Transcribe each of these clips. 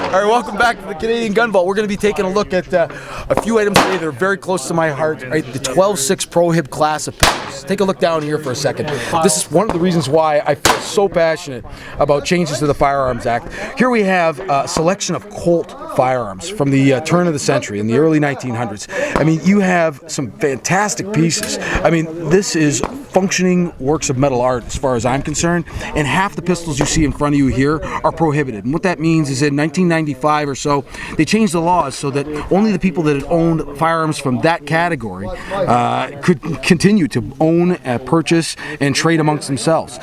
All right, welcome back to the Canadian Gun Vault. We're going to be taking a look at a few items today that are very close to my heart. Right, the 12.6 Prohib class of pistols. Take a look down here for a second. This is one of the reasons why I feel so passionate about changes to the Firearms Act. Here we have a selection of Colt firearms from the turn of the century in the early 1900s. I mean, you have some fantastic pieces. I mean, this is functioning works of metal art as far as I'm concerned, and half the pistols you see in front of you here are prohibited. And what that means is in 1995 or so, they changed the laws so that only the people that had owned firearms from that category could continue to own, purchase, and trade amongst themselves.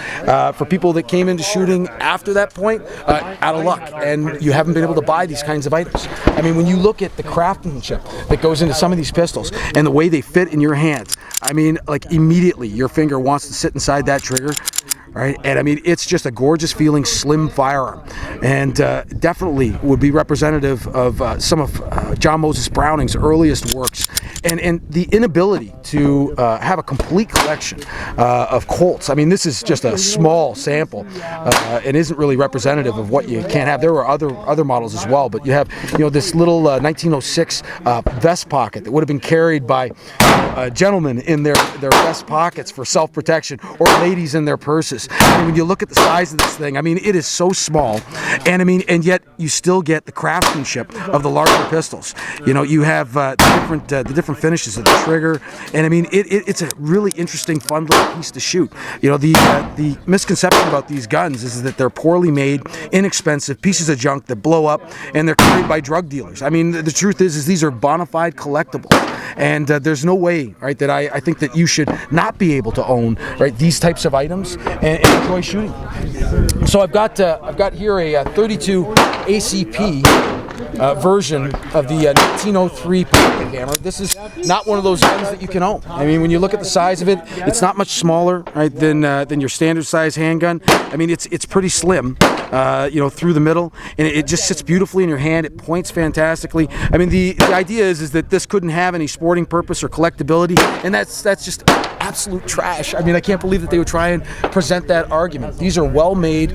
For people that came into shooting after that point, out of luck, and you haven't been able to buy these kinds of items. I mean, when you look at the craftsmanship that goes into some of these pistols and the way they fit in your hands, I mean, like immediately your finger wants to sit inside that trigger, right? And I mean, it's just a gorgeous feeling, slim firearm, and definitely would be representative of some of John Moses Browning's earliest works. And the inability to have a complete collection of Colts. I mean, this is just a small sample and isn't really representative of what you can have. There were other models as well, but you have, you know, this little 1906 vest pocket that would have been carried by gentlemen in their vest pockets for self-protection, or ladies in their purses. I mean, when you look at the size of this thing, I mean, it is so small, and I mean, and yet you still get the craftsmanship of the larger pistols. You know, you have the different finishes of the trigger, and I mean, it's a really interesting, fun little piece to shoot. You know, the misconception about these guns is that they're poorly made, inexpensive pieces of junk that blow up, and they're carried by drug dealers. I mean, the truth is these are bona fide collectibles, and there's no way, right, that I think that you should not be able to own, right, these types of items and enjoy shooting. So I've got here a 32 ACP version of the 1903 pocket hammer. This is not one of those guns that you can own. I mean, when you look at the size of it, it's not much smaller, right, than your standard size handgun. I mean, it's pretty slim, you know, through the middle, and it just sits beautifully in your hand. It points fantastically. I mean, the idea is that this couldn't have any sporting purpose or collectability, and that's just absolute trash. I mean, I can't believe that they would try and present that argument. These are well-made,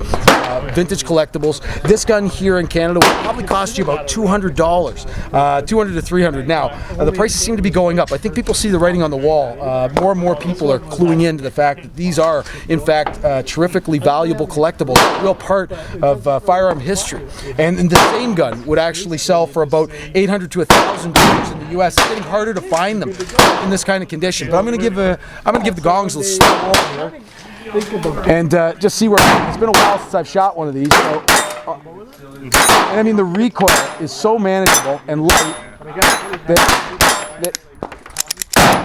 vintage collectibles. This gun here in Canada would probably cost you about $200, $200 to $300. Now, the prices seem to be going up. I think people see the writing on the wall. More and more people are cluing into the fact that these are, in fact, terrifically valuable collectibles, a real part of firearm history. And the same gun would actually sell for about $800 to $1,000 in the U.S. It's getting harder to find them in this kind of condition. But I'm going to give the gongs a little slow here and just see where it's been a while since I've shot one of these. So, and I mean, the recoil is so manageable and light that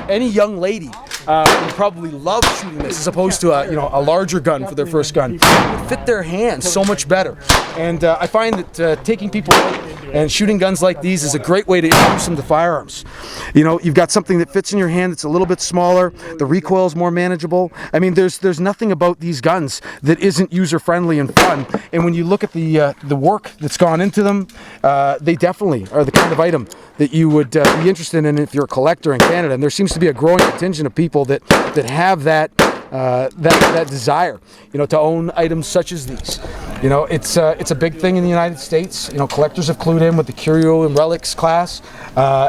any young lady would probably love shooting this as opposed to a larger gun for their first gun. It would fit their hands so much better. And I find that taking people out and shooting guns like these is a great way to introduce them to firearms. You know, you've got something that fits in your hand that's a little bit smaller. The recoil is more manageable. I mean, there's nothing about these guns that isn't user-friendly and fun. And when you look at the work that's gone into them, they definitely are the kind of item that you would be interested in if you're a collector in Canada. And there seems to be a growing contingent of people that have that desire, you know, to own items such as these. You know, it's a big thing in the United States. You know, collectors have clued in with the curio and relics class.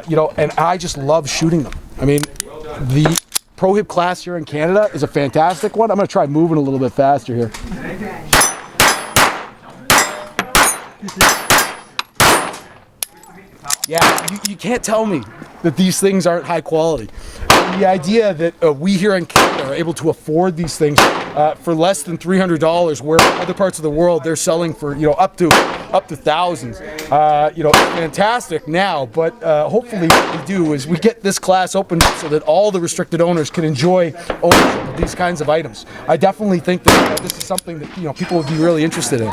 You know, and I just love shooting them. I mean, the Prohib class here in Canada is a fantastic one. I'm going to try moving a little bit faster here. Yeah, you can't tell me that these things aren't high quality. The idea that we here in Canada are able to afford these things for less than $300, where other parts of the world they're selling for, you know, up to thousands. You know, fantastic now, but hopefully what we do is we get this class open so that all the restricted owners can enjoy ownership of these kinds of items. I definitely think that this is something that, you know, people would be really interested in.